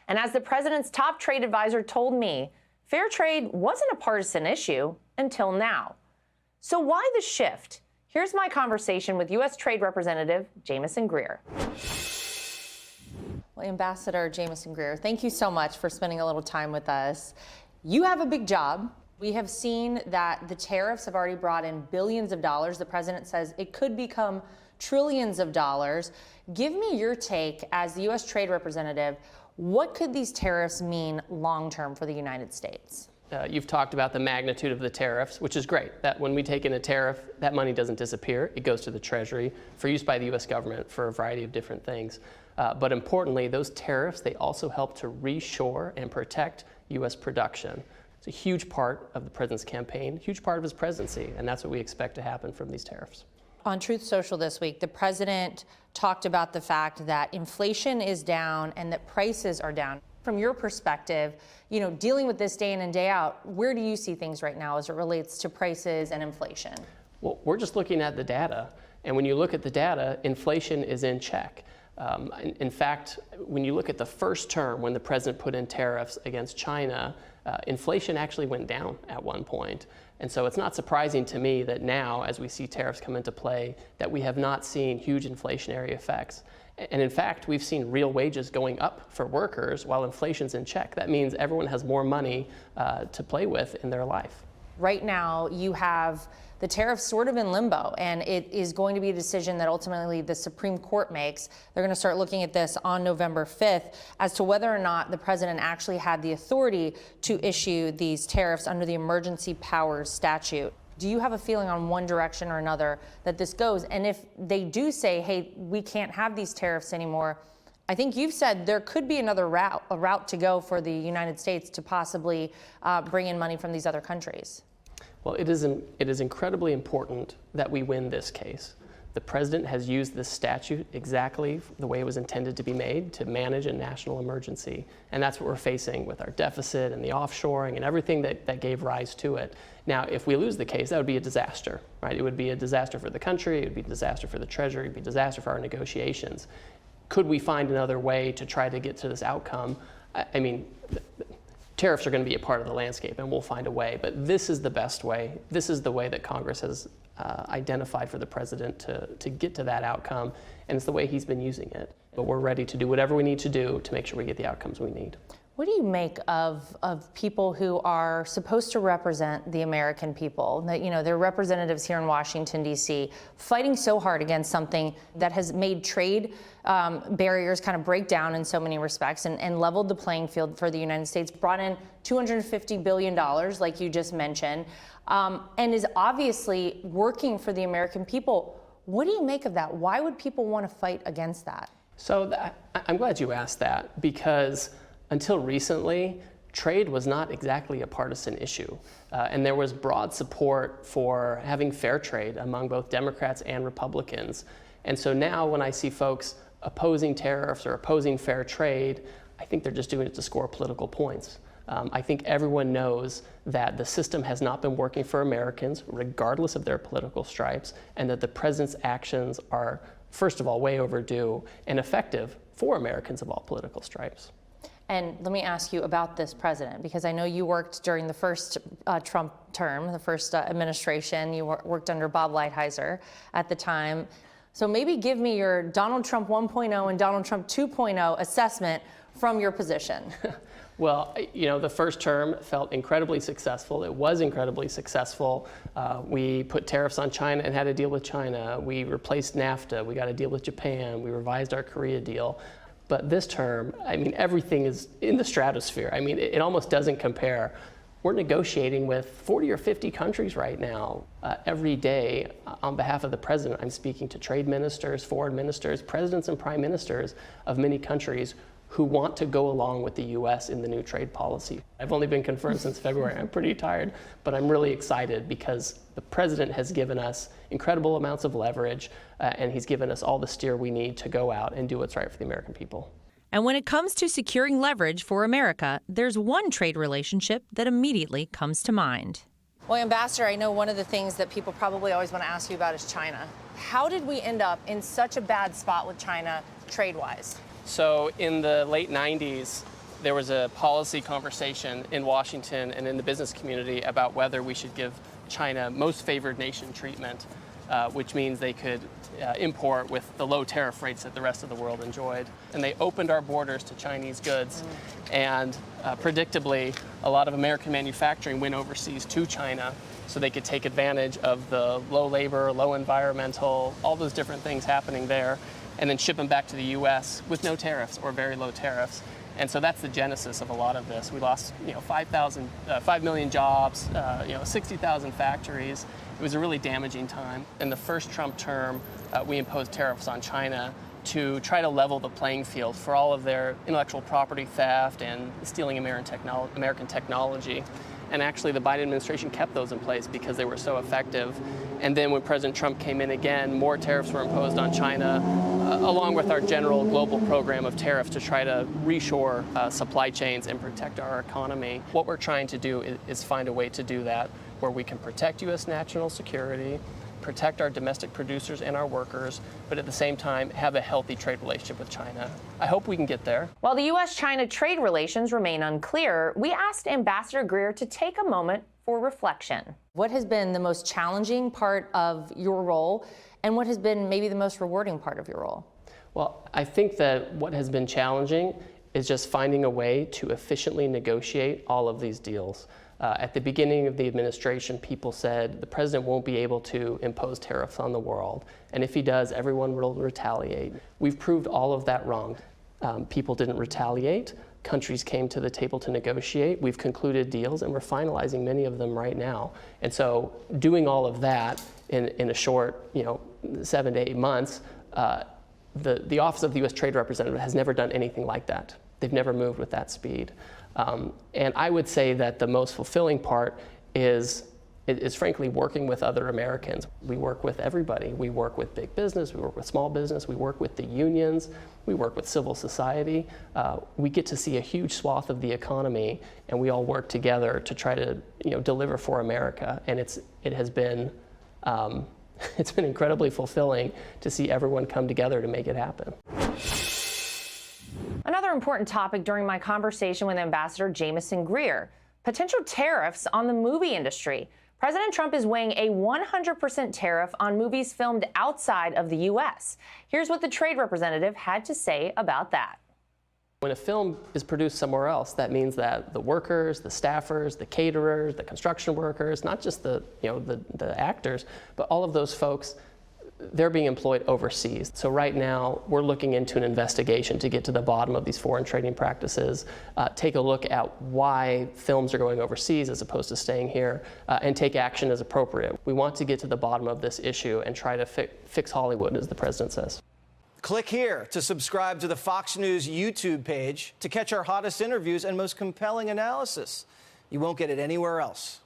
And as the president's top trade advisor told me, fair trade wasn't a partisan issue until now. So why the shift? Here's my conversation with U.S. Trade Representative Jamieson Greer. Well, Ambassador Jamieson Greer, thank you so much for spending a little time with us. You have a big job. We have seen that the tariffs have already brought in billions of dollars. The president says it could become trillions of dollars. Give me your take as the U.S. Trade Representative. What could these tariffs mean long-term for the United States? You've talked about the magnitude of the tariffs, which is great. That when we take in a tariff, that money doesn't disappear. It goes to the Treasury for use by the U.S. government for a variety of different things. But importantly, those tariffs, they also help to reshore and protect U.S. production. It's a huge part of the president's campaign, huge part of his presidency, and that's what we expect to happen from these tariffs. On Truth Social this week, the president talked about the fact that inflation is down and that prices are down. From your perspective, dealing with this day in and day out, where do you see things right now as it relates to prices and inflation? Well, we're just looking at the data. And when you look at the data, inflation is in check. In fact, when you look at the first term when the president put in tariffs against China, inflation actually went down at one point. And so it's not surprising to me that now, as we see tariffs come into play, that we have not seen huge inflationary effects. And in fact, we've seen real wages going up for workers while inflation's in check. That means everyone has more money to play with in their life. Right now, you have the tariffs sort of in limbo, and it is going to be a decision that ultimately the Supreme Court makes. They're going to start looking at this on November 5th as to whether or not the president actually had the authority to issue these tariffs under the emergency powers statute. Do you have a feeling on one direction or another that this goes? And if they do say, hey, we can't have these tariffs anymore, I think you've said there could be another route to go for the United States to possibly bring in money from these other countries. Well, it is incredibly important that we win this case. The president has used this statute exactly the way it was intended to be made, to manage a national emergency. And that's what we're facing with our deficit and the offshoring and everything that gave rise to it. Now, if we lose the case, that would be a disaster, right? It would be a disaster for the country, it would be a disaster for the Treasury, it would be a disaster for our negotiations. Could we find another way to try to get to this outcome? I mean, tariffs are going to be a part of the landscape, and we'll find a way. But this is the best way. This is the way that Congress has identified for the president to get to that outcome, and it's the way he's been using it. But we're ready to do whatever we need to do to make sure we get the outcomes we need. What do you make of people who are supposed to represent the American people? That, they're representatives here in Washington, D.C., fighting so hard against something that has made trade barriers kind of break down in so many respects and leveled the playing field for the United States, brought in $250 billion, like you just mentioned, and is obviously working for the American people. What do you make of that? Why would people want to fight against that? So I'm glad you asked that, because until recently, trade was not exactly a partisan issue. And there was broad support for having fair trade among both Democrats and Republicans. And so now when I see folks opposing tariffs or opposing fair trade, I think they're just doing it to score political points. I think everyone knows that the system has not been working for Americans, regardless of their political stripes, and that the president's actions are, first of all, way overdue and effective for Americans of all political stripes. And let me ask you about this president, because I know you worked during the first Trump term, the first administration. You worked under Bob Lighthizer at the time. So maybe give me your Donald Trump 1.0 and Donald Trump 2.0 assessment from your position. Well, the first term felt incredibly successful. It was incredibly successful. We put tariffs on China and had a deal with China. We replaced NAFTA. We got a deal with Japan. We revised our Korea deal. But this term, everything is in the stratosphere. It almost doesn't compare. We're negotiating with 40 or 50 countries right now. Every day, on behalf of the president, I'm speaking to trade ministers, foreign ministers, presidents and prime ministers of many countries who want to go along with the U.S. in the new trade policy. I've only been confirmed since February. I'm pretty tired, but I'm really excited because the president has given us incredible amounts of leverage, and he's given us all the steer we need to go out and do what's right for the American people. And when it comes to securing leverage for America, there's one trade relationship that immediately comes to mind. Well, Ambassador, I know one of the things that people probably always want to ask you about is China. How did we end up in such a bad spot with China trade-wise? So in the late 90s, there was a policy conversation in Washington and in the business community about whether we should give China most favored nation treatment, which means they could import with the low tariff rates that the rest of the world enjoyed. And they opened our borders to Chinese goods. And predictably, a lot of American manufacturing went overseas to China so they could take advantage of the low labor, low environmental, all those different things happening there, and then ship them back to the U.S. with no tariffs or very low tariffs. And so that's the genesis of a lot of this. We lost, 5 million jobs, 60,000 factories. It was a really damaging time. In the first Trump term, we imposed tariffs on China to try to level the playing field for all of their intellectual property theft and stealing American technology. And actually, the Biden administration kept those in place because they were so effective. And then when President Trump came in again, more tariffs were imposed on China, along with our general global program of tariffs to try to reshore supply chains and protect our economy. What we're trying to do is find a way to do that where we can protect U.S. national security, protect our domestic producers and our workers, but at the same time have a healthy trade relationship with China. I hope we can get there. While the U.S.-China trade relations remain unclear, we asked Ambassador Greer to take a moment for reflection. What has been the most challenging part of your role, and what has been maybe the most rewarding part of your role? Well, I think that what has been challenging is just finding a way to efficiently negotiate all of these deals. At the beginning of the administration, people said the president won't be able to impose tariffs on the world, and if he does, everyone will retaliate. We've proved all of that wrong. People didn't retaliate. Countries came to the table to negotiate. We've concluded deals, and we're finalizing many of them right now. And so doing all of that in a short, 7 to 8 months, the Office of the U.S. Trade Representative has never done anything like that. They've never moved with that speed. And I would say that the most fulfilling part is frankly working with other Americans. We work with everybody. We work with big business, we work with small business, we work with the unions, we work with civil society. We get to see a huge swath of the economy, and we all work together to try to deliver for America. And it has been it's been incredibly fulfilling to see everyone come together to make it happen. Another important topic during my conversation with Ambassador Jamieson Greer, potential tariffs on the movie industry. President Trump is weighing a 100% tariff on movies filmed outside of the U.S. Here's what the trade representative had to say about that. When a film is produced somewhere else, that means that the workers, the staffers, the caterers, the construction workers, not just the actors, but all of those folks, they're being employed overseas. So right now, we're looking into an investigation to get to the bottom of these foreign trading practices, take a look at why films are going overseas as opposed to staying here, and take action as appropriate. We want to get to the bottom of this issue and try to fix Hollywood, as the president says. Click here to subscribe to the Fox News YouTube page to catch our hottest interviews and most compelling analysis. You won't get it anywhere else.